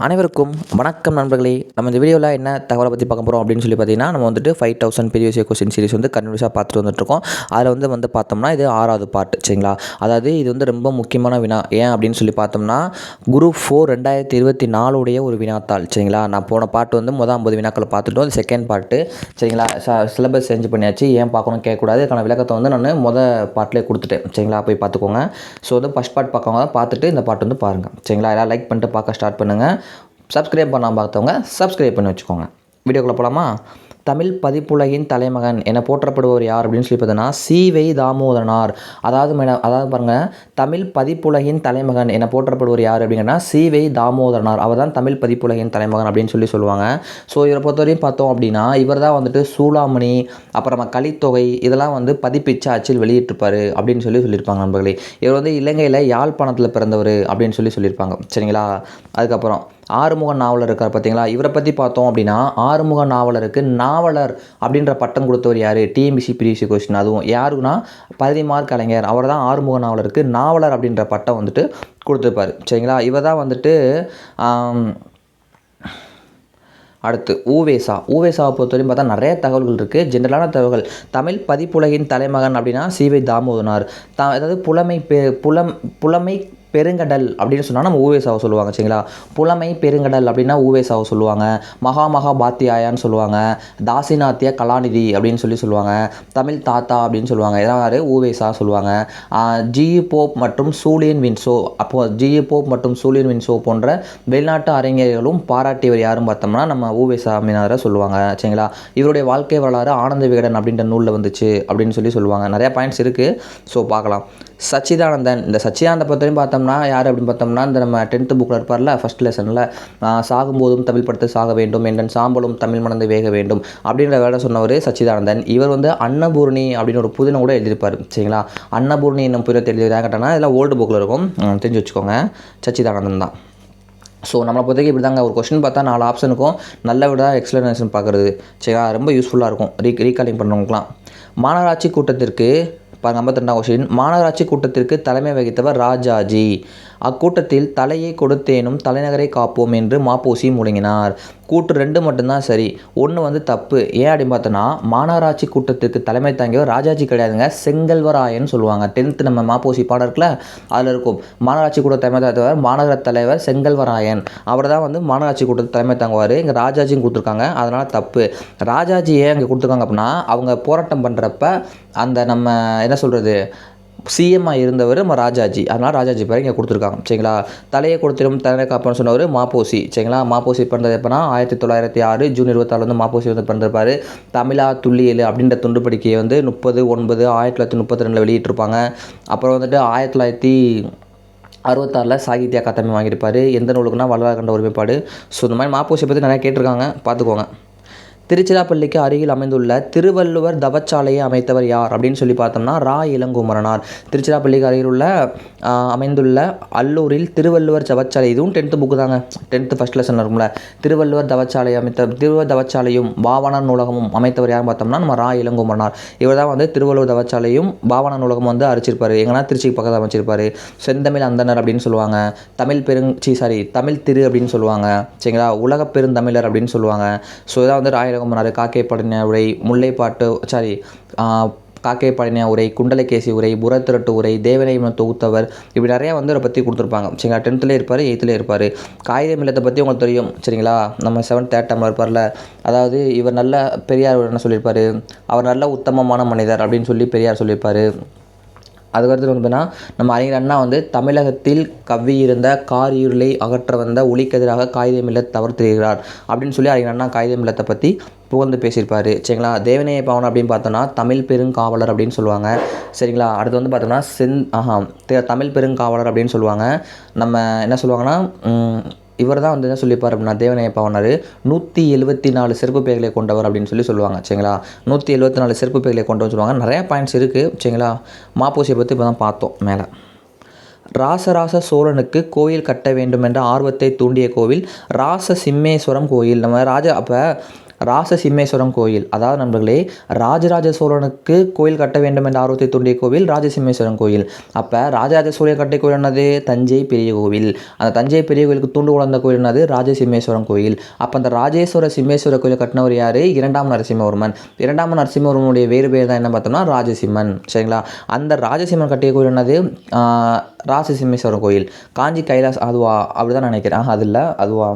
அனைவருக்கும் வணக்கம் நண்பர்களே. நம்ம இந்த வீடியோவில் என்ன தகவலை பற்றி பார்க்க போகிறோம் அப்படின்னு சொல்லி பார்த்தீங்கன்னா, நம்ம வந்துட்டு 5000 ப்ரீவியஸ் இயர் கொஸ்டின் சீரிஸ் வந்து கன்டினியூஸாக பார்த்துட்டு வந்துட்டுருக்கோம். அதில் வந்து பார்த்தோம்னா இது 6வது பார்ட் சரிங்களா. அதாவது இது வந்து ரொம்ப முக்கியமான வினா. ஏன் அப்படின்னு சொல்லி பார்த்தோம்னா, குரூப் 4 2024 ஒரு வினாத்தாள் சரிங்களா. நான் போன பார்ட் வந்து 50 வினாக்களை பார்த்துட்டோம். அது செகண்ட் பார்ட்டு சரிங்களா. சிலபஸ் சேஞ்ச் பண்ணியாச்சு. ஏன் பார்க்கணும் கேட்கக்கூடாது. அதுக்கான விளக்கத்தை வந்து நான் பார்ட்லேயே கொடுத்துட்டேன் சரிங்களா. போய் பார்த்துக்கோங்க. ஸோ வந்து ஃபஸ்ட் பார்ட் பார்க்கவங்க பார்த்துட்டு இந்த பார்ட் வந்து பாருங்கள் சரிங்களா. எல்லாம் லைக் பண்ணிட்டு பார்க்க ஸ்டார்ட் பண்ணுங்கள். சப்ஸ்கிரைப் பண்ணாமல் பார்த்தவங்க சப்ஸ்கிரைப் பண்ணி வச்சுக்கோங்க. வீடியோக்குள்ளே போகலாமா? தமிழ் பதிப்புலகின் தலைமகன் என போற்றப்படுபவர் யார் அப்படின்னு சொல்லி பார்த்தீங்கன்னா சி.வை. தாமோதரனார். அதாவது பாருங்கள், தமிழ் பதிப்புலகின் தலைமகன் என போற்றப்படுவர் யார் அப்படிங்கன்னா சி.வை. தாமோதரனார். அவர் தான் தமிழ் பதிப்புலகின் தலைமகன் அப்படின்னு சொல்லுவாங்க. ஸோ இவரை பொறுத்தவரையும் பார்த்தோம் அப்படின்னா இவர் தான் வந்துட்டு சூளாமணி, அப்புறமா கலித்தொகை இதெல்லாம் வந்து பதிப்பிச்ச அச்சில் வெளியிட்டிருப்பார் அப்படின்னு சொல்லியிருப்பாங்க நண்பர்களே. இவர் வந்து இலங்கையில் யாழ்ப்பாணத்தில் பிறந்தவர் அப்படின்னு சொல்லியிருப்பாங்க சரிங்களா. அதுக்கப்புறம் ஆறுமுக நாவலர் இருக்கார் பார்த்தீங்களா. இவரை பற்றி பார்த்தோம் அப்படின்னா ஆறுமுக நாவலருக்கு நாவலர் அப்படின்ற பட்டம் கொடுத்தவர் யார்? DMBC previous question. அதுவும் யாருன்னா பரிதிமார் கலைஞர். அவர் தான் ஆறுமுக நாவலருக்கு நாவலர் அப்படின்ற பட்டம் வந்துட்டு கொடுத்துருப்பார் சரிங்களா. இவர் தான் வந்துட்டு அடுத்து ஊவேசாவை பொறுத்தவரையும் பார்த்தா நிறைய தகவல்கள் இருக்குது. ஜென்ரலான தகவல்கள். தமிழ் பதிப்புலகின் தலைமகன் அப்படின்னா சி.வை. தாமோதரனார். அதாவது புலமை பெருங்கடல் அப்படின்னு சொன்னால் நம்ம ஊவேசாவை சொல்லுவாங்க சரிங்களா. புலமை பெருங்கடல் அப்படின்னா ஊவேசாவை சொல்லுவாங்க. மகா பாத்தியாயான்னு சொல்லுவாங்க. தாசிநாத்திய கலாநிதி அப்படின்னு சொல்லுவாங்க. தமிழ் தாத்தா அப்படின்னு சொல்லுவாங்க. இதெல்லாம் ஊவேசா சொல்லுவாங்க. ஜி.இ. போப் மற்றும் சூலியன் வின்சோ. அப்போது ஜி.இ. போப் மற்றும் சூலியன் வின்சோ போன்ற வெளிநாட்டு அறிஞர்களும் பாராட்டியவர் யாரும் பார்த்தோம்னா நம்ம ஊவேசாமினாரை சொல்லுவாங்க சரிங்களா. இவருடைய வாழ்க்கை வரலாறு ஆனந்த விகடன் அப்படின்ற நூலில் வந்துச்சு அப்படின்னு சொல்லுவாங்க. நிறையா பாயிண்ட்ஸ் இருக்குது. ஸோ பார்க்கலாம். சச்சிதானந்தன். இந்த சச்சிதானந்த பற்றியும் பார்த்தோம்னா யார் அப்படின்னு பார்த்தோம்னா இந்த நம்ம 10th புக்கில் இருப்பார்ல, ஃபஸ்ட் லெசனில் சாகும்போதும் தமிழ் படுத்து சாக வேண்டும், என் சாம்பலும் தமிழ் மணந்து வேக வேண்டும் அப்படின்ற வேலை சொன்னவர் சச்சிதானந்தன். இவர் வந்து அன்னபூர்ணி அப்படின்னு ஒரு புதினம் கூட எழுதியிருப்பார் சரிங்களா. அன்னபூர்ணி என்னும் புதினத்தை எழுதியிருக்காங்கன்னா இதெல்லாம் ஓல்டு புக்கில் இருக்கும், தெரிஞ்சு வச்சுக்கோங்க. சச்சிதானந்தன் தான். ஸோ நம்மளை பொறுத்தவரைக்கும் இப்படி தாங்க. ஒரு கொஸ்டின் பார்த்தா 4 ஆப்ஷனுக்கும் நல்ல விட எக்ஸ்ப்ளனேஷன் பார்க்குறது சரிங்களா. ரொம்ப யூஸ்ஃபுல்லாக இருக்கும் ரீகாலிங் பண்ணுறவங்களுக்குலாம். மாநகராட்சி கூட்டத்திற்கு 52ஆம் கொஸ்டின். மாநகராட்சி கூட்டத்திற்கு தலைமை வகித்தவர் ராஜாஜி. அக்கூட்டத்தில் தலையை கொடுத்தேனும் தலைநகரை காப்போம் என்று மாப்போசி முழங்கினார். கூட்டு 2 மட்டும்தான் சரி, 1 வந்து தப்பு. ஏன் அப்படின்னு பார்த்தோன்னா மாநகராட்சி கூட்டத்திற்கு தலைமை தாங்கியவர் ராஜாஜி கிடையாதுங்க, செங்கல்வராயன் சொல்லுவாங்க. 10th நம்ம மாப்போசி பாடம் இருக்குல்ல அதில் இருக்கும். மாநகராட்சி கூட்ட தலைமை தாங்குவார் மாநகர தலைவர் செங்கல்வராயன். அவர் தான் வந்து மாநகராட்சி கூட்டத்தை தலைமை தாங்குவார். இங்கே ராஜாஜியும் கொடுத்துருக்காங்க, அதனால் தப்பு. ராஜாஜி ஏன் அங்கே கொடுத்துருக்காங்க அப்படின்னா அவங்க போராட்டம் பண்ணுறப்ப அந்த நம்ம என்ன சொல்கிறது சிஎம்மாக இருந்தவர் நம்ம ராஜாஜி, அதனால் ராஜாஜி பேர் இங்கே கொடுத்துருக்காங்க சரிங்களா. தலையை கொடுத்திடும் தலைமை காப்பன்னு சொன்னவர் மாப்போசி சரிங்களா. மாப்போசி பிறந்தது எப்போனா 1906 ஜூன் 26 வந்து மாப்போசி வந்து பிறந்திருப்பார். தமிழா துள்ளியல் அப்படின்ற துண்டுப்படிக்கையை வந்து 30/9/1932 வெளியிட்டிருப்பாங்க. அப்புறம் வந்துட்டு 1966 சாகித்ய அகாதமி வாங்கியிருப்பார். எந்த நூலுக்குன்னா வள்ளலார் கண்ட ஒருமைப்பாடு. ஸோ இந்த மாதிரி மாப்போசியை பற்றி நிறையா கேட்டிருக்காங்க, பார்த்துக்கோங்க. திருச்சிராப்பள்ளிக்கு அருகில் அமைந்துள்ள திருவள்ளுவர் தவச்சாலையை அமைத்தவர் யார் அப்படின்னு சொல்லி பார்த்தோம்னா ரா. இளங்குமரனார். திருச்சிராப்பள்ளிக்கு அருகில் உள்ள அமைந்துள்ள அல்லூரில் திருவள்ளுவர் தவச்சாலை. இதுவும் 10th புக்கு தாங்க. 10th ஃபஸ்ட் லெசன் இருக்கும்ல. திருவள்ளுவர் தவச்சாலையும் பாவாணர் நூலகமும் அமைத்தவர் யாரும் பார்த்தோம்னா நம்ம ரா. இளங்குமரனார். இவர் தான் வந்து திருவள்ளுவர் தவச்சாலையும் பாவாணர் நூலகம் வந்து அரிச்சிருப்பார். எங்கன்னா திருச்சிக்கு பக்கத்தில் அமைச்சிருப்பார். செந்தமிழ் அந்தனர் அப்படின்னு சொல்லுவாங்க. தமிழ் திரு அப்படின்னு சொல்லுவாங்க சரிங்களா. உலக பெருந்தமிழர் அப்படின்னு சொல்லுவாங்க. ஸோ இதான் வந்து ரா. இளங்குமரனார். காக்கை படின உரை, முல்லைப்பாட்டு காக்கை பழனியா உரை, குண்டலகேசி உரை, புறத்திரட்டு உரை, தேவனை தொகுத்தவர், இப்படி நிறையா வந்து அவரை பற்றி கொடுத்துருப்பாங்க சரிங்களா. 10th இருப்பார், 8th இருப்பார். காகித மில்லத்தை பற்றி உங்களுக்கு தெரியும் சரிங்களா. நம்ம 7th 8th இருப்பார்ல, அதாவது இவர் நல்ல பெரியார் என்ன சொல்லியிருப்பார், அவர் நல்ல உத்தமமான மனிதர் அப்படின்னு சொல்லி பெரியார் சொல்லியிருப்பார். அதுக்கடுத்து வந்து நம்ம அறிஞர் அண்ணா வந்து தமிழகத்தில் கவ்வியிருந்த காரிருளை அகற்ற வந்த ஒளிக்கெதிராக காகித மில்லத் தவறுகிறார் அப்படின்னு சொல்லி அறிஞர் அண்ணா காகித மில்லத்தை பற்றி புகழ்ந்து பேசியிருப்பார் சரிங்களா. தேவநேய பாவன் அப்படின்னு பார்த்தோன்னா தமிழ் பெருங்காவலர் அப்படின்னு சொல்லுவாங்க சரிங்களா. அடுத்து வந்து பார்த்தோம்னா தமிழ் பெருங்காவலர் அப்படின்னு சொல்லுவாங்க. நம்ம என்ன சொல்லுவாங்கன்னா இவர் தான் வந்து என்ன சொல்லியிருப்பார் அப்படின்னா தேவநேய பாவனார் 174 சிறப்பு பெயர்களை கொண்டவர் அப்படின்னு சொல்லுவாங்க சரிங்களா. 174 சிறப்பு பெயர்களை கொண்டவர்னு சொல்லுவாங்க. நிறையா பாயிண்ட்ஸ் இருக்குது சரிங்களா. மாப்போசியை பற்றி இப்போ தான் பார்த்தோம். மேலே ராசராச சோழனுக்கு கோயில் கட்ட வேண்டும் என்ற ஆர்வத்தை தூண்டிய கோவில் ராச சிம்மேஸ்வரம் கோயில். நம்ம அப்போ ராசசிம்மேஸ்வரம் கோயில், அதாவது நண்பர்களே ராஜராஜ சோழனுக்கு கோயில் கட்ட வேண்டும் என்ற ஆர்வத்தை தூண்டிய கோவில் ராஜசிம்மேஸ்வரம் கோயில். அப்போ ராஜராஜ சோழன் கட்டிய கோயில் என்னது? தஞ்சை பெரிய கோவில். அந்த தஞ்சை பெரிய கோயிலுக்கு தூண்டு வளர்ந்த கோயில் என்னது? ராஜசிம்மேஸ்வரம் கோயில். அப்போ அந்த ராஜேஸ்வர சிம்மேஸ்வர கோயில் கட்டினவர் யார்? இரண்டாம் நரசிம்மவர்மன். இரண்டாம் நரசிம்மவர்மனுடைய வேறு பேர் தான் என்ன பார்த்தோம்னா ராஜசிம்மன். சரிங்களா? அந்த ராஜசிம்மன் கட்டிய கோயில் என்னது? ராஜசிம்மேஸ்வரம் கோயில். காஞ்சி கைலாஸ் அதுவா? அப்படி தான் நினைக்கிறேன். அது இல்லை, அதுவா?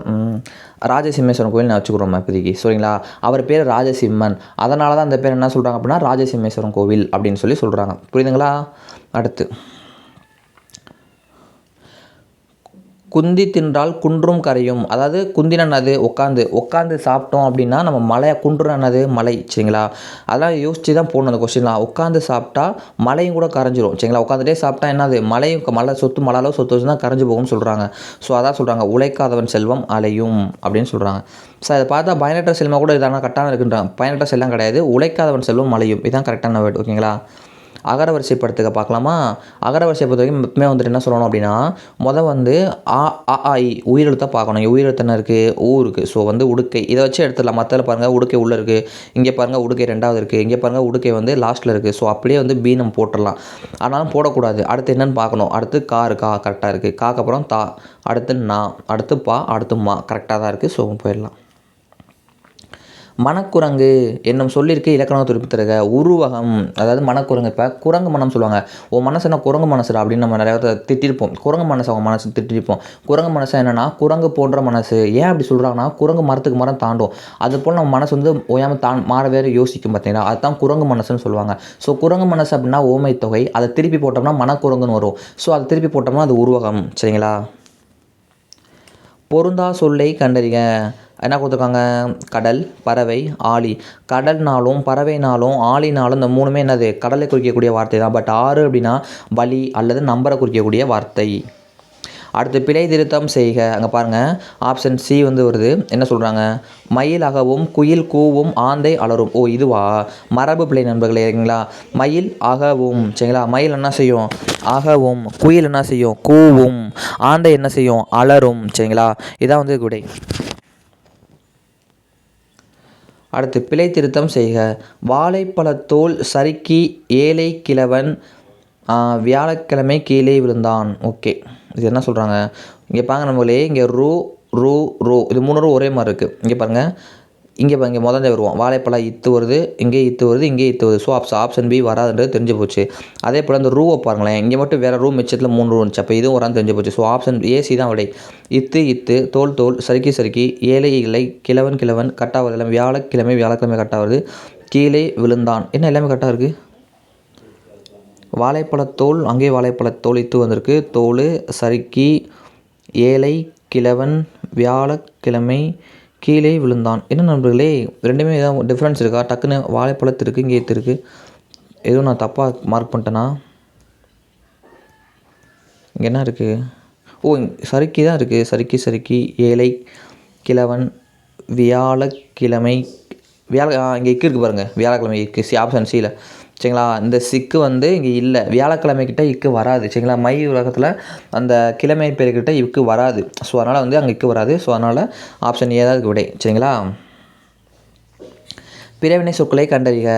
ராஜசிம்மேஸ்வரன் கோயில் நான் வச்சுக்கிறோம் இப்போதைக்கு. சரிங்களா? அவர் பேர் ராஜசிம்மன், அதனால தான் அந்த பேர் என்ன சொல்கிறாங்க அப்படின்னா ராஜசிம்மேஸ்வரன் கோவில் அப்படின்னு சொல்கிறாங்க. புரியுதுங்களா? அடுத்து குந்தி தின்றால் குன்றும் கரையும். அதாவது குந்தினது உட்காந்து சாப்பிட்டோம் அப்படின்னா நம்ம மலை, குன்றுனது மலை. சரிங்களா? அதெல்லாம் யோசிச்சு தான் போடணும் அந்த கொஸ்டின்லாம். உட்காந்து சாப்பிட்டா மலையும் கூட கரைஞ்சிரும். சரிங்களா? உட்காந்துட்டே சாப்பிட்டா என்னது? மலை சொத்து மலை அளவு சொத்து வச்சு தான் கரைஞ்சி போகும்னு சொல்கிறாங்க. ஸோ அதான் சொல்கிறாங்க உழைக்காதவன் செல்வம் அலையும் அப்படின்னு சொல்கிறாங்க. ஸோ அதை பார்த்தா பயனற்ற செல்வம் கூட இதான கரெக்டான இருக்குன்றாங்க. பயனற்ற செல்வம் கிடையாது, உழைக்காதவன் செல்வம் அலையும். இதுதான் கரெக்டான வேர்டு. ஓகேங்களா? அகர வரிசைப்படுத்துக்க பார்க்கலாமா? அகர வரிசைப்படுத்த வரைக்கும் எப்பவுமே வந்துட்டு என்ன சொல்லணும் அப்படின்னா வந்து ஆ அ இ உயிரெழுத்தை பார்க்கணும். உயிரெழுத்து என்ன இருக்குது? ஊ இருக்குது. ஸோ உடுக்கை இதை வச்சு எடுத்துடலாம். மற்றதில் பாருங்கள் உடுக்கை உள்ளே இருக்குது, இங்கே பாருங்கள் உடுக்கை ரெண்டாவது இருக்குது, இங்கே பாருங்கள் உடுக்கை லாஸ்ட்டில் இருக்குது. ஸோ அப்படியே பி நம்ம போட்டுடலாம். ஆனாலும் போடக்கூடாது. அடுத்து என்னென்னு பார்க்கணும். அடுத்து கா இருக்கா? கரெக்டாக இருக்குது. காக்கு அப்புறம் தா, அடுத்து நா, அடுத்து பா, அடுத்து மா, கரெக்டாக தான் இருக்குது. ஸோ போயிடலாம். மனக்குரங்கு என்னும் சொல்லியிருக்கு இலக்கண குறிப்பு தருக. உருவகம், அதாவது மனக்குரங்கு. இப்போ குரங்கு மனம் சொல்லுவாங்க. உன் மனசு என்ன குரங்கு மனசுடா அப்படின்னு நம்ம நிறைய திட்டிருப்போம். குரங்கு மனசு அவங்க மனசு திட்டிருப்போம். குரங்கு மனசு என்னென்னா குரங்கு போன்ற மனசு. ஏன் அப்படி சொல்கிறாங்கன்னா குரங்கு மரத்துக்கு மரம் தாண்டும். அதுபோல் நம்ம மனசு ஓயாமல் மாற வேறு யோசிக்கும் பார்த்தீங்கன்னா அதுதான் குரங்கு மனசுன்னு சொல்லுவாங்க. ஸோ குரங்கு மனசு அப்படின்னா ஓமை தொகை. அதை திருப்பி போட்டோம்னா மனக்குரங்குன்னு வரும். ஸோ அதை திருப்பி போட்டோம்னா அது உருவகம். சரிங்களா? பொருந்தா சொல்லை கண்டறிக. என்ன கொடுத்துருக்காங்க? கடல், பறவை, ஆழி. கடல்னாலும் பறவைனாலும் ஆழினாலும் இந்த மூணுமே என்னது? கடலை குறிக்கக்கூடிய வார்த்தை தான். பட் ஆறு அப்படின்னா வழி அல்லது நம்பரை குறிக்கக்கூடிய வார்த்தை. அடுத்து பிழை திருத்தம் செய்க. அங்கே பாருங்கள் ஆப்ஷன் சி வருது. என்ன சொல்கிறாங்க? மயில் அகவும் குயில் கூவும் ஆந்தை அலரும். ஓ இதுவா? மரபு பிழை நண்பர்களே. சரிங்களா? மயில் அகவும். சரிங்களா? மயில் என்ன செய்யும்? அகவும். குயில் என்ன செய்யும்? கூவும். ஆந்தை என்ன செய்யும்? அலரும். சரிங்களா? இதான் விடை. அடுத்து பிழை திருத்தம் செய்க. வாழைப்பழத்தோல் சறுக்கி ஏழை கிழவன் வியாழக்கிழமை கீழே விழுந்தான். ஓகே, இது என்ன சொல்கிறாங்க? இங்கே பாருங்க நம்மளே, இங்கே ரூ ரூ ரூ இது 3 ரூ ஒரே மாதிரி இருக்குது. இங்கே பாருங்கள், இங்கே முதல்ல வருவோம். வாழைப்பழம் இத்து வருது, இங்கே இத்து வருது, இங்கே இத்து வருது. ஸோ ஆப்ஷன் பி வராதுன்றது தெரிஞ்சு போச்சு. அதே போல் இந்த ரூவை பாருங்களேன், இங்கே மட்டும் வேறு ரூ மிச்சத்தில் 3 ரூ இருந்துச்சு. அப்போ இதுவும் வரான்னு தெரிஞ்சு போச்சு. ஸோ ஆப்ஷன் ஏசி தான் விடை. இத்து தோல் சறுக்கி ஏழை இலை கிழவன் கட்டாவது வியாழக்கிழமை கட்டாவது கீழே விழுந்தான். என்ன எல்லாமே கரெக்டாக இருக்குது? வாழைப்பழத்தோல், அங்கே வாழைப்பழத்தோல் இத்து வந்திருக்கு. தோல் சறுக்கி ஏழை கிழவன் வியாழக்கிழமை கீழே விழுந்தான். என்ன நண்பர்களே, ரெண்டுமே ஏதாவது டிஃப்ரென்ஸ் இருக்கா? டக்குன்னு வாழைப்பழத்து இருக்குது, இங்கே ஏற்று இருக்குது. எதுவும் நான் தப்பாக மார்க் பண்ணிட்டேன்னா? இங்கே என்ன இருக்குது? ஓ சறுக்கி தான் இருக்குது. சறுக்கி ஏழை கிழவன் வியாழக்கிழமை இங்கே இக்கு இருக்குது பாருங்கள். வியாழக்கிழமை இக்கு ஆப்ஷன் சியில். சரிங்களா? இந்த சிக்கு இங்கே இல்லை. வியாழக்கிழமைக்கிட்ட இக்கு வராது. சரிங்களா? மை உலகத்தில் அந்த கிழமை பேர்கிட்ட இக்கு வராது. ஸோ அதனால் அங்கே இக்கு வராது. ஸோ அதனால் ஆப்ஷன் ஏ தான் விடை. சரிங்களா? பிறவினை சொற்களை கண்டறிக.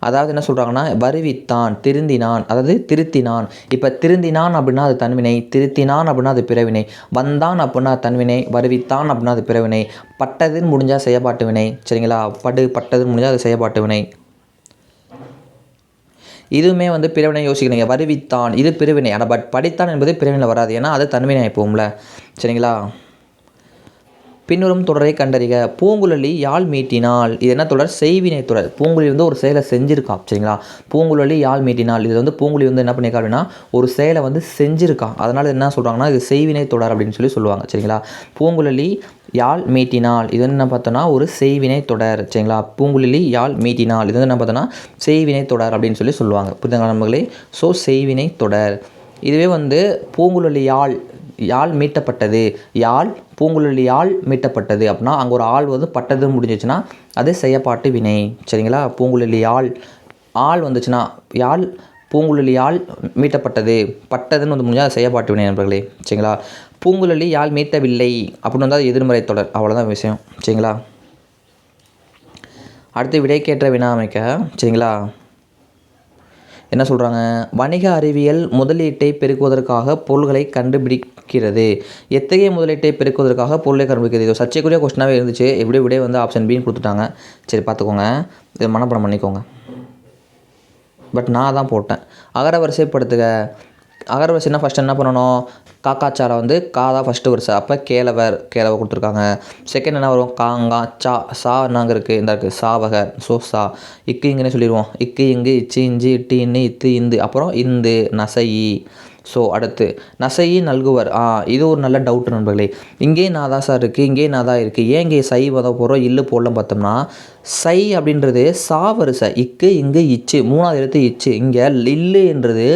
அதாவது என்ன சொல்கிறாங்கன்னா வருவித்தான், திருந்தினான், அதாவது திருத்தினான். இப்போ திருந்தினான் அப்படின்னா அது தன்வினை, திருத்தினான் அப்படின்னா அது பிறவினை, வந்தான் அப்படின்னா தன்வினை, வருவித்தான் அப்படின்னா அது பிறவினை, பட்டதுன்னு முடிஞ்சால் செய்யப்பாட்டு வினை. சரிங்களா? பட்டதுன்னு முடிஞ்சால் அது செய்யப்பாட்டு வினை. இதுவுமே பிறவினை யோசிக்கிறீங்க. வருவித்தான் இது பிரிவினை. ஆனால் பட் படித்தான் என்பது பிரிவினை வராது. ஏன்னா அது தன்வினை ஆயிப்போம்ல. சரிங்களா? பின்வரும் தொடரை கண்டறிக. பூங்குழலி யாழ் மீட்டினாள். இது என்ன தொடர்? செய்வினை தொடர். பூங்குழலி ஒரு செயலை செஞ்சுருக்கா. சரிங்களா? பூங்குழலி யாழ் மீட்டினாள். இது பூங்குழலி என்ன பண்ணியிருக்கா அப்படின்னா ஒரு செயலை செஞ்சுருக்கா. அதனால் என்ன சொல்கிறாங்கன்னா இது செய்வினை தொடர் அப்படின்னு சொல்லுவாங்க. சரிங்களா? பூங்குழலி யாழ் மீட்டினாள். இது என்ன பார்த்தோன்னா ஒரு செய்வினை தொடர். சரிங்களா? பூங்குழலி யாழ் மீட்டினாள். இது என்ன பார்த்தோன்னா செய்வினை தொடர் அப்படின்னு சொல்லுவாங்க. புரியுதுங்களா நண்பர்களே? ஸோ செய்வினை தொடர். இதுவே பூங்குழலி யாழ் மீட்டப்பட்டது. பூங்குழலி யாழ் மீட்டப்பட்டது அப்படின்னா அங்கே ஒரு ஆள் பட்டதுன்னு முடிஞ்சிச்சுன்னா அது செய்யப்பாட்டு வினை. சரிங்களா? பூங்குழலி ஆள் வந்துச்சுன்னா பூங்குழலி யாழ் மீட்டப்பட்டது, பட்டதுன்னு முடிஞ்சால் அது செய்யப்பாட்டு வினை நண்பர்களே. சரிங்களா? பூங்குழலி யாழ் மீட்டவில்லை அப்படின்னு அது எதிர்மறை தொடர். அவ்வளோதான் விஷயம். சரிங்களா? அடுத்து விடைக்கேற்ற வினா அமைக்க. சரிங்களா, என்ன சொல்கிறாங்க, வணிக அறிவியல் முதலீட்டை பெருக்குவதற்காக பொருள்களை கண்டுபிடிக்கிறது. எத்தகைய முதலீட்டை பெருக்குவதற்காக பொருளை கண்டுபிடிக்கிறது? இது சர்ச்சைக்குரிய கொஸ்டினாகவே இருந்துச்சு. எப்படி விடை வந்து ஆப்ஷன் பின்னு கொடுத்துட்டாங்க. சரி பார்த்துக்கோங்க, இது மனப்பாடம் பண்ணிக்கோங்க. பட் நான் தான் போட்டேன். அகர வரிசைப்படுத்துக. அகர வரிசைனா ஃபஸ்ட்டு என்ன பண்ணணும், காக்காச்சாரை வந்து கா தான் ஃபஸ்ட்டு வரிசை. அப்போ கேழவர் கொடுத்துருக்காங்க. செகண்ட் என்ன வரும், காங்கா சா. சா என்னங்க இருக்குது, இந்த இருக்குது சாவக. ஸோ சா. இக்கு இங்குன்னே சொல்லிடுவோம். இக்கு இங்கு இச்சு இஞ்சி இட்டு இன்னு இத்து இந்து. அப்புறம் இந்து நசையி. ஸோ அடுத்து நசையி நல்குவர். இது ஒரு நல்ல டவுட் நண்பர்களே. இங்கே நான் தான் சார் இருக்குது, இங்கே நான் தான் இருக்குது, ஏன் இங்கே சை வத போகிறோம் இல்லு போடலாம் பார்த்தோம்னா, சை அப்படின்றது சா வரிசை. இக்கு இங்கு இச்சு 3வது எழுத்து இச்சு. இங்கே இல்லு என்றது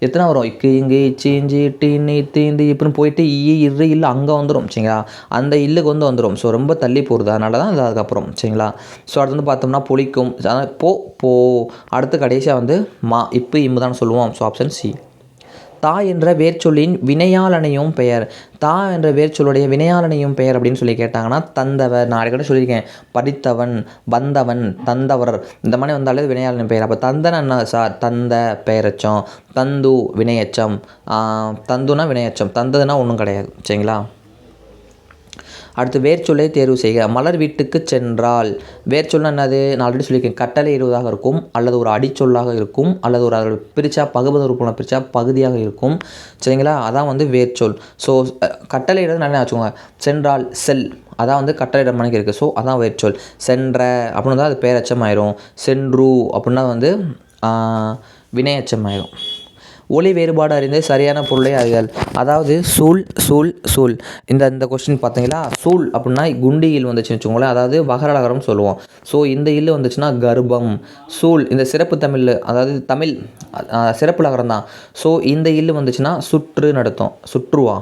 எத்தனை வரும், இக்கு இங்கு இச்சு இஞ்சி இட்டு இன்னு இத்து இந்து இப்படின்னு போயிட்டு இரு இல்லை அங்கே வந்துடும். சரிங்களா, அந்த இல்லுக்கு வந்துடும். ஸோ ரொம்ப தள்ளி போகிறது, அதனால தான் இது அதுக்கப்புறம். சரிங்களா, ஸோ அடுத்து வந்து பார்த்தோம்னா புளிக்கும். போ. அடுத்து கடைசியாக வந்து மா. இப்போ இம்மு தான் சொல்லுவோம். So option C. தா என்ற வேர்ச்சொல்லின் வினையாளனையும் பெயர். தா என்ற வேர்ச்சொல்லுடைய வினையாளனையும் பெயர் அப்படின்னு சொல்லி கேட்டாங்கன்னா தந்தவர். நான் அடிக்கடி சொல்லியிருக்கேன், படித்தவன், வந்தவன், தந்தவர் இந்த மாதிரி வந்தாலே வினையாளனின் பெயர். அப்போ தந்தன் என்ன சார், தந்த பெயரச்சம், தந்து வினையச்சம், தந்துனா வினையச்சம், தந்ததுன்னா ஒன்றும் கிடையாது. சரிங்களா, அடுத்து வேர்ச்சொல்லை தேர்வு செய்க. மலர் வீட்டுக்கு சென்றால். வேர்ச்சொல்னா என்னது, நான் ஆல்ரெடி சொல்லியிருக்கேன், கட்டளை இடுவதாக இருக்கும், அல்லது ஒரு அடிச்சொல்லாக இருக்கும், அல்லது ஒரு அதில் பிரித்தா பகுபத உறுப்புகளை பிரித்தா பகுதியாக இருக்கும். சரிங்களா, அதான் வந்து வேர்ச்சொல். ஸோ கட்டளை இடுறது நல்லா வச்சுக்கோங்க. சென்றால் செல், அதான் வந்து கட்டளையிட மணிக்கு இருக்குது. ஸோ அதான் வேர்ச்சொல். சென்ற அப்படின்னு தான் அது பேரச்சம் ஆயிரும். சென்று அப்படின்னா வந்து வினையச்சம் ஆயிரும். ஒலி வேறுபாடு அறிந்து சரியான பொருளை அறிதல். அதாவது சூல் இந்த கொஸ்டின் பார்த்தீங்களா, சூல் அப்படின்னா குண்டியில் வந்துச்சுன்னு வச்சுக்கோங்களேன், அதாவது வகரலகரம் சொல்லுவோம். ஸோ இந்த இல்லு வந்துச்சுன்னா கர்ப்பம். சூல் இந்த சிறப்பு தமிழ், அதாவது தமிழ் சிறப்பு லகரம் தான். ஸோ இந்த இல்லு வந்துச்சுன்னா சுற்று நடத்தும், சுற்றுவா.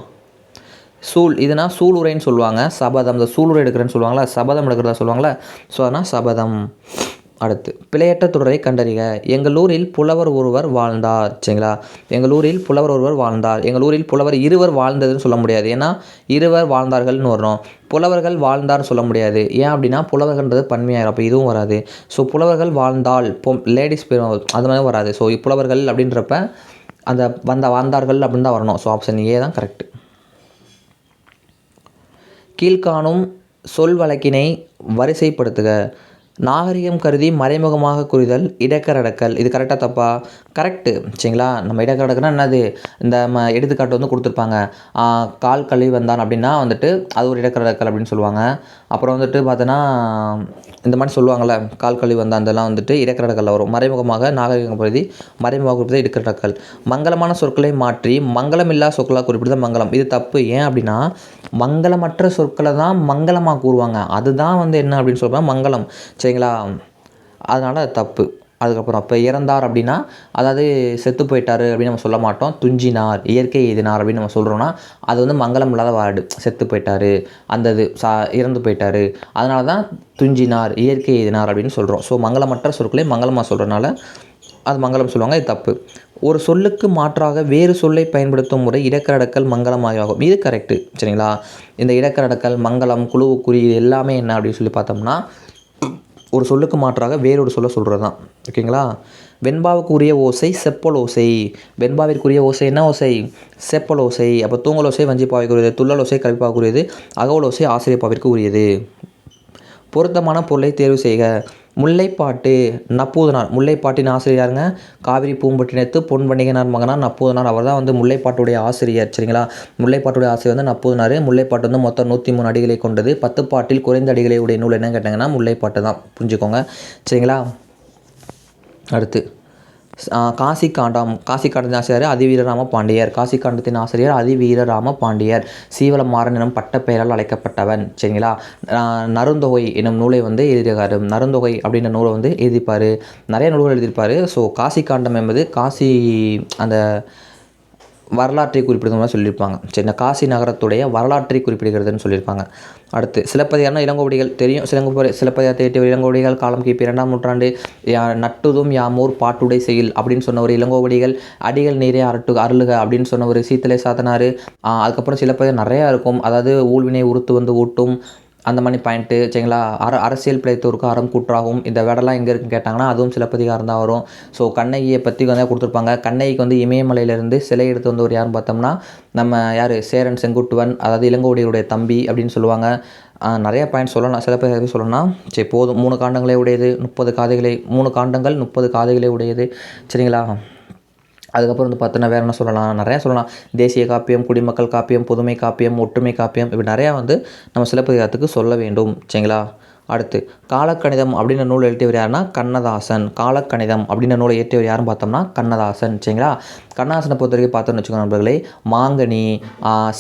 சூல் இதுனா சூளுரைன்னு சொல்லுவாங்க. சபதம், இந்த சூளுரை எடுக்கிறேன்னு சொல்லுவாங்களா, சபதம் எடுக்கிறதா சொல்லுவாங்களா. ஸோ அதனால் சபதம். அடுத்து பிழையற்ற தொடரை கண்டறிக. எங்கள் ஊரில் புலவர் ஒருவர் வாழ்ந்தார். சரிங்களா, எங்கள் ஊரில் புலவர் ஒருவர் வாழ்ந்தார். எங்கள் ஊரில் புலவர் இருவர் வாழ்ந்ததுன்னு சொல்ல முடியாது, ஏன்னா இருவர் வாழ்ந்தார்கள்னு வரணும். புலவர்கள் வாழ்ந்தார்னு சொல்ல முடியாது, ஏன் அப்படின்னா புலவர்கள்ன்றது பன்மையாயிரும், அப்போ இதுவும் வராது. ஸோ புலவர்கள் வாழ்ந்தால் லேடிஸ் பேர் அது மாதிரி வராது. ஸோ புலவர்கள் அப்படின்றப்ப அந்த வாழ்ந்தார்கள் அப்படின்னு தான் வரணும். ஸோ ஆப்ஷன் ஏ தான் கரெக்ட். கீழ்காணும் சொல் வழக்கினை வரிசைப்படுத்துக. நாகரிகம் கருதி மறைமுகமாக குறிதல் இடக்கரடக்கல். இது கரெக்டாக தப்பா? கரெக்டு. சரிங்களா, நம்ம இடக்கரடக்குனா என்னது, இந்த எடுத்துக்காட்டு வந்து கொடுத்துருப்பாங்க. கால் கழுவி வந்தான் அப்படின்னா வந்துட்டு அது ஒரு இடக்கரடக்கல் அப்படின்னு சொல்லுவாங்க. அப்புறம் வந்துட்டு பார்த்தோன்னா இந்த மாதிரி சொல்லுவாங்கள்ல, கால் கழுவி வந்தான் அதெல்லாம் வந்துட்டு இடக்கரடக்கல்ல வரும். மறைமுகமாக நாகரிகம் கருதி மறைமுகமாக குறிப்பிட்ட இடக்கரடக்கல். மங்களமான சொற்களை மாற்றி மங்களமில்லா சொற்களாக குறிப்பிடுறது மங்களம். இது தப்பு. ஏன் அப்படின்னா மங்களமற்ற சொற்களை தான் மங்களமாக கூறுவாங்க, அதுதான் வந்து என்ன அப்படின்னு சொல்லுவாங்க மங்களம். சரிங்களா, அதனால் அது தப்பு. அதுக்கப்புறம் இப்போ இறந்தார் அப்படின்னா அதாவது செத்து போயிட்டார் அப்படின்னு நம்ம சொல்ல மாட்டோம். துஞ்சினார், இயற்கை எய்தினார் அப்படின்னு நம்ம சொல்கிறோன்னா அது வந்து மங்களம் இல்லாத வார்டு. செத்து போயிட்டார், அந்த இது இறந்து போயிட்டார், அதனால தான் துஞ்சினார், இயற்கை எய்தினார் அப்படின்னு சொல்கிறோம். ஸோ மங்களமற்ற சொற்களை மங்களமாக சொல்கிறனால அது மங்களம் சொல்லுவாங்க, இது தப்பு. ஒரு சொல்லுக்கு மாற்றாக வேறு சொல்லை பயன்படுத்தும் முறை இடக்கரடக்கல் மங்களமாகும். இது கரெக்டு. சரிங்களா, இந்த இடக்கரடக்கல் மங்களம் குழுவுக்குறி இது எல்லாமே என்ன அப்படின்னு சொல்லி பார்த்தோம்னா ஒரு சொல்லுக்கு மாற்றாக வேறொரு சொல்ல சொல்கிறது தான். ஓகேங்களா, வெண்பாவுக்குரிய ஓசை செப்பல் ஓசை. வெண்பாவிற்குரிய ஓசை என்ன ஓசை, செப்பல் ஓசை. அப்போ தூங்கல் ஓசை வஞ்சிப்பாவிற்குரியது, துள்ளல் ஓசை கவிப்பாவுக்குரியது, அகவல் ஓசை ஆசிரியப்பாவிற்கு உரியது. பொருத்தமான பொருளை தேர்வு செய்க. முல்லைப்பாட்டு நப்பூதனார். முல்லைப்பாட்டின் ஆசிரியர் யாருங்க, காவிரி பூம்பட்டினத்து பொன் வணிகனார் மகனார் நப்பூதனார். அவர் தான் வந்து முல்லைப்பாட்டுடைய ஆசிரியர். சரிங்களா, முல்லைப்பாட்டுடைய ஆசிரியர் வந்து நப்பூதனார். முல்லைப்பாட்டு வந்து மொத்தம் 103 அடிகளை கொண்டது. 10 பாட்டில் குறைந்த அடிகளை உடைய நூல் என்னன்னு கேட்டாங்கன்னா முல்லைப்பாட்டு தான், புரிஞ்சுக்கோங்க. சரிங்களா, அடுத்து காசி காண்டம். காசி காண்டத்தின் ஆசிரியர் அதிவீரராம பாண்டியர். காசி காண்டத்தின் ஆசிரியர் அதிவீரராம பாண்டியர். சீவலமாறன் எனும் பட்டப்பெயரால் அழைக்கப்பட்டவன். சரிங்களா, நருந்தொகை எனும் நூலை வந்து எழுதியிருக்காரு. நருந்தொகை அப்படின்ற நூலை வந்து எழுதிப்பார், நிறைய நூல்கள் எழுதியிருப்பார். ஸோ காசி காண்டம் என்பது காசி அந்த வரலாற்றை குறிப்பிடுற மாதிரி சொல்லியிருப்பாங்க. சரி, இந்த காசி நகரத்துடைய வரலாற்றை குறிப்பிடுகிறதுன்னு சொல்லியிருப்பாங்க. அடுத்து சிலப்பதிகாரம்னா இளங்கோவடிகள் தெரியும். சிலப்பதிகாரத்தை எட்டியவர் இளங்கோவடிகள். காலம் கிபி 2ஆம் நூற்றாண்டு. நட்டுதும் யாமூர் பாட்டுடை செயல் அப்படின்னு சொன்னவர் இளங்கோவடிகள். அடிகள் நீரே அருளுக அப்படின்னு சொன்னவர் சீத்தலை சாத்தனார். அதுக்கப்புறம் சிலப்பதிகாரம் நிறையா இருக்கும். அதாவது ஊழ்வினை உறுத்து வந்து ஊட்டும், அந்த மாதிரி பாயிண்ட்டு சரிங்களா. அரசியல் பிழைத்தோருக்கு அறம் கூற்றாகும் இந்த வேர்டெல்லாம் எங்கே இருக்குன்னு கேட்டாங்கன்னா அதுவும் சிலப்பதிகாரம் தான் வரும். ஸோ கண்ணகியை பற்றி வந்து கொடுத்துருப்பாங்க. கண்ணகிக்கு வந்து இமயமலையிலேருந்து சிலை எடுத்து வந்தவர் யாருன்னு பார்த்தோம்னா நம்ம யார், சேரன் செங்குட்டுவன், அதாவது இளங்கோவடிகளுடைய தம்பி அப்படின்னு சொல்லுவாங்க. நிறைய பாயிண்ட் சொல்லலாம், சிலப்பதிகாரத்தை சொல்லணும்னா சரி போதும். 3 காண்டங்களே உடையது, 30 காதைகளை, 3 காண்டங்கள் 30 காதைகளே உடையது சரிங்களா. அதுக்கப்புறம் வந்து பார்த்தோன்னா வேறு என்ன சொல்லலாம், நிறையா சொல்லலாம். தேசிய காப்பியம், குடிமக்கள் காப்பியம், புதுமை காப்பியம், ஒற்றுமை காப்பியம், இப்படி நிறையா வந்து நம்ம சிலப்பதிகாரத்துக்கு சொல்ல வேண்டும் சரிங்களா. அடுத்து காலக்கணிதம் அப்படின்ற நூல் எழுதியவர் யாருன்னா கண்ணதாசன். காலக்கணிதம் அப்படின்ற நூலை இயற்றியவர் யாருன்னு பார்த்தோம்னா கண்ணதாசன் சரிங்களா. கண்ணதாசனை பொறுத்த வரைக்கும் பார்த்தோன்னு வச்சுக்கோங்க நண்பர்களே, மாங்கனி,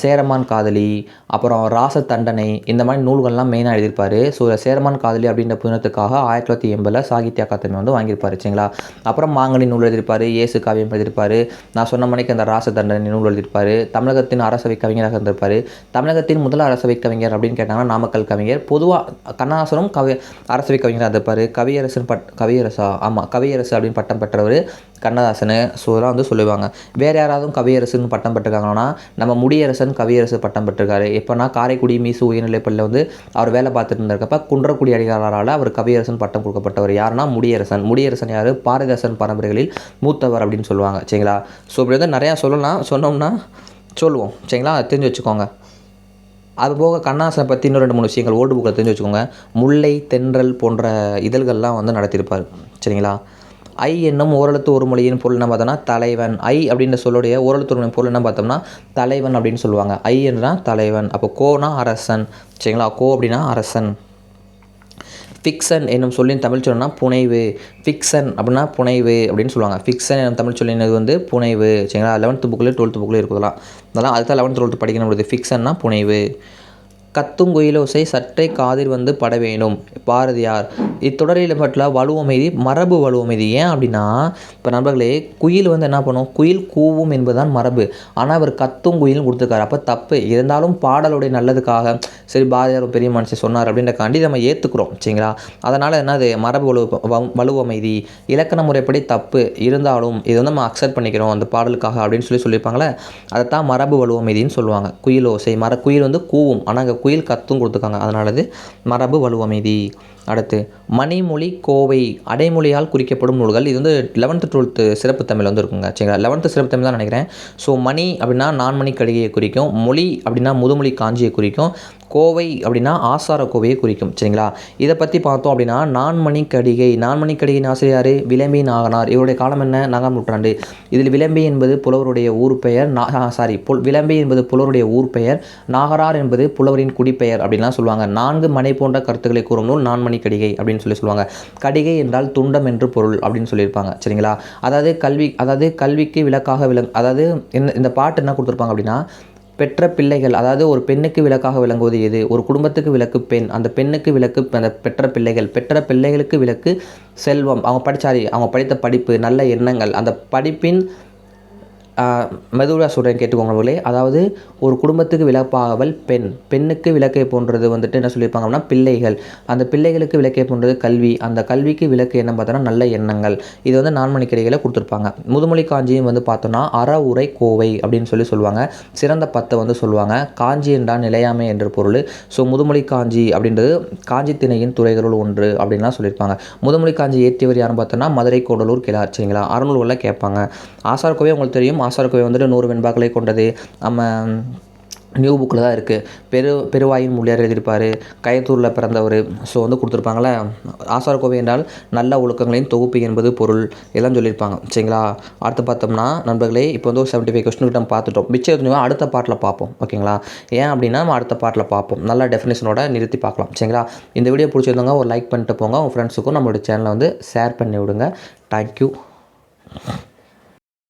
சேரமான் காதலி, அப்புறம் ராச தண்டனை, இந்த மாதிரி நூல்கள்லாம் மெயினாக எழுதியிருப்பார். ஸோ சேரமான் காதலி அப்படின்ற புதினத்துக்காக 1980 சாகித்ய அகாதமி வந்து வாங்கியிருப்பார் சரிங்களா. அப்புறம் மாங்கனி நூல் எழுதியிருப்பார், இயேசு காவியம் எழுதியிருப்பார், நான் சொன்ன மணிக்கு அந்த ராச தண்டனை நூல் எழுதியிருப்பார். தமிழகத்தின் அரசவை கவிஞராக இருந்திருப்பார். தமிழகத்தின் முதல் அரசவை கவிஞர் அப்படின்னு கேட்டாங்கன்னா நாமக்கல் கவிஞர். பொதுவாக கண்ணதாசனும் அரசவை கவிஞராக இருந்திருப்பார். கவியரசு அப்படின்னு பட்டம் பெற்றவர் கண்ணதாசன். ஸோ இதெல்லாம் வந்து சொல்லுவாங்க. வேறு யாராவது கவியரசுன்னு பட்டம் பெற்றிருக்காங்கன்னா நம்ம முடியரசன் கவியரசு பட்டம் பெற்றிருக்காரு. எப்போனா காரைக்குடி மீசு உயர்நிலைப்பள்ளியில் வந்து அவர் வேலை பார்த்துட்டு இருந்திருக்கப்ப குன்றக்குடி அடிகளாரால் அவர் கவியரசன் பட்டம் கொடுக்கப்பட்டவர். யாருன்னா முடியரசன். முடியரசன் யார், பாரதிதாசன் பரம்பரைகளில் மூத்தவர் அப்படின்னு சொல்லுவாங்க சரிங்களா. ஸோ இப்படி வந்து நிறையா சொல்லலாம், சொன்னோம்னா சொல்லுவோம் சரிங்களா, தெரிஞ்சு வச்சுக்கோங்க. அதுபோக கண்ணதாசனை பற்றி இன்னும் 2-3 விஷயங்கள் ஓல்டு புக்கில் தெரிஞ்சு வச்சுக்கோங்க. முல்லை, தென்றல் போன்ற இதழ்கள்லாம் வந்து நடத்தியிருப்பார் சரிங்களா. ஐ என்னும் ஓரெழுத்து ஒரு மொழியின் பொருள் என்ன பார்த்தோம்னா தலைவன். ஐ அப்படின்ற சொல்லுடைய ஓரெழுத்து ஒரு மொழியின் பொருள் என்ன பார்த்தோம்னா தலைவன் அப்படின்னு சொல்லுவாங்க. ஐ என்றா தலைவன். அப்போ கோனா அரசன் சரிங்களா. கோ அப்படின்னா அரசன். ஃபிக்சன் என்னும் சொல்லின் தமிழ் சொல்லணும்னா புனைவு. ஃபிக்சன் அப்படின்னா புனைவு அப்படின்னு சொல்லுவாங்க. ஃபிக்சன் என்னும் தமிழ் சொல்லினது வந்து புனைவு சரிங்களா. 11th புக்கில் 12th புக்கில் இருக்குதெல்லாம். அதெல்லாம் அதுதான் 11th 12th படிக்கணும் பொழுது. ஃபிக்சன்னா புனைவு. கத்துங்குயிலோசை சற்றே காதில் வந்து பட வேணும், பாரதியார். இத்தொடரில் பற்றில வலுவமைதி மரபு வலுவமைதி. ஏன் அப்படின்னா இப்போ நண்பர்களே குயில் வந்து என்ன பண்ணும், குயில் கூவும் என்பதுதான் மரபு. ஆனால் அவர் கத்துங்குயில்னு கொடுத்துருக்காரு. அப்போ தப்பு இருந்தாலும் பாடலுடைய நல்லதுக்காக சரி பாரதியார் பெரிய மனுஷன் சொன்னார் அப்படின்றக்காண்டி நம்ம ஏற்றுக்கிறோம் சரிங்களா. அதனால் என்னது மரபு வலுவமைதி இலக்கண முறைப்படி தப்பு இருந்தாலும் இது வந்து நம்ம அக்செப்ட் பண்ணிக்கிறோம் அந்த பாடலுக்காக அப்படின்னு சொல்லியிருப்பாங்களே, அதைத்தான் மரபு வலுவமைதின்னு சொல்லுவாங்க. குயிலோசை குயில் வந்து கூவும், ஆனால் அங்கே குயில் கத்தும் கொடுத்துருக்காங்க, அதனால அது மரபு வலுவமைதி. அடுத்து மணிமொழி கோவை அடைமொழியால் குறிக்கப்படும் நூல்கள். இது வந்து 11th 12th சிறப்பு தமிழ் வந்து இருக்குங்க சரிங்களா. 11th சிறப்பு தமிழ் தான் நினைக்கிறேன். ஸோ மணி அப்படின்னா நான்மணி கடிகையை குறிக்கும், மொழி அப்படின்னா முதுமொழி காஞ்சியை குறிக்கும், கோவை அப்படின்னா ஆசார கோவையை குறிக்கும் சரிங்களா. இதை பற்றி பார்த்தோம் அப்படின்னா நான்மணி கடிகையின் ஆசிரியர் விளம்பி நாகனார். இவருடைய காலம் என்ன, 4ஆம் நூற்றாண்டு. இதில் விளம்பி என்பது புலவருடைய ஊர் பெயர், விளம்பி என்பது புலவருடைய ஊர் பெயர், நாகரார் என்பது புலவரின் குடிப்பெயர் அப்படின்லாம் சொல்லுவாங்க. 4 மனை போன்ற கருத்துக்களை கூறும் நூல் நான்மணி கடிகை அப்படின்னு சொல்லுவாங்க. கடிகை என்றால் துண்டம் என்று பொருள் அப்படின்னு சொல்லியிருப்பாங்க சரிங்களா. அதாவது கல்விக்கு விளக்காக அதாவது இந்த பாட்டு என்ன கொடுத்துருப்பாங்க அப்படின்னா பெற்ற பிள்ளைகள், அதாவது ஒரு பெண்ணுக்கு விளக்காக விளங்குவது எது, ஒரு குடும்பத்துக்கு விளக்கு பெண், அந்த பெண்ணுக்கு விளக்கு அந்த பெற்ற பிள்ளைகளுக்கு விளக்கு செல்வம், அவங்க படித்த படிப்பு, நல்ல எண்ணங்கள், அந்த படிப்பின் மெதுவாக சொல்கிறேன் கேட்டுக்கோங்களே. அதாவது ஒரு குடும்பத்துக்கு விளக்காகவல் பெண், பெண்ணுக்கு விளக்கை போன்றது வந்துட்டு என்ன சொல்லியிருப்பாங்க அப்படின்னா பிள்ளைகள், அந்த பிள்ளைகளுக்கு விளக்கை போன்றது கல்வி, அந்த கல்விக்கு விளக்கு என்ன பார்த்தோன்னா நல்ல எண்ணங்கள். இது வந்து நான்மணி கடிகையில் கொடுத்துருப்பாங்க. முதுமொழி காஞ்சியும் வந்து பார்த்தோன்னா அற உரை கோவை அப்படின்னு சொல்லுவாங்க. சிறந்த 10 வந்து சொல்லுவாங்க. காஞ்சி என்றால் நிலையாமை என்று பொருள். ஸோ முதுமொழி காஞ்சி அப்படின்றது காஞ்சி திணையின் துறைகளுள் ஒன்று அப்படின்லாம் சொல்லியிருப்பாங்க. முதுமொழி காஞ்சி ஏற்றியவர் யாருன்னு பார்த்தோன்னா மதுரை கோடலூர் கிழார் சரிங்களா. அறநூல்களில் கேட்பாங்க. ஆசார கோவை உங்களுக்கு தெரியும். ஆசார கோவை வந்துட்டு 100 வெண்பாக்களை கொண்டது. நம்ம நியூ புக்கில் தான் இருக்குது. பெருவாயின் மொழியார் எழுதியிருப்பார், கயத்தூரில் பிறந்தவர். ஸோ வந்து கொடுத்துருப்பாங்களே. ஆசார கோவை என்றால் நல்ல ஒழுக்கங்களின் தொகுப்பு என்பது பொருள், இதெல்லாம் சொல்லியிருப்பாங்க சரிங்களா. அடுத்து பார்த்தோம்னா நண்பர்களே இப்போ வந்து 75 கொஸ்டின் நம்ம பார்த்துட்டோம். மிச்சம் அடுத்த பாட்டில் பார்ப்போம் ஓகேங்களா. ஏன் அப்படின்னா நம்ம அடுத்த பாட்டில் பார்ப்போம், நல்ல டெஃபினேஷனோட நிறுத்தி பார்க்கலாம் சரிங்களா. இந்த வீடியோ பிடிச்சிருந்தவங்க ஒரு லைக் பண்ணிட்டு போங்க, உங்கள் ஃப்ரெண்ட்ஸுக்கும் நம்மளோட சேனலை வந்து ஷேர் பண்ணி விடுங்க. தேங்க்யூ.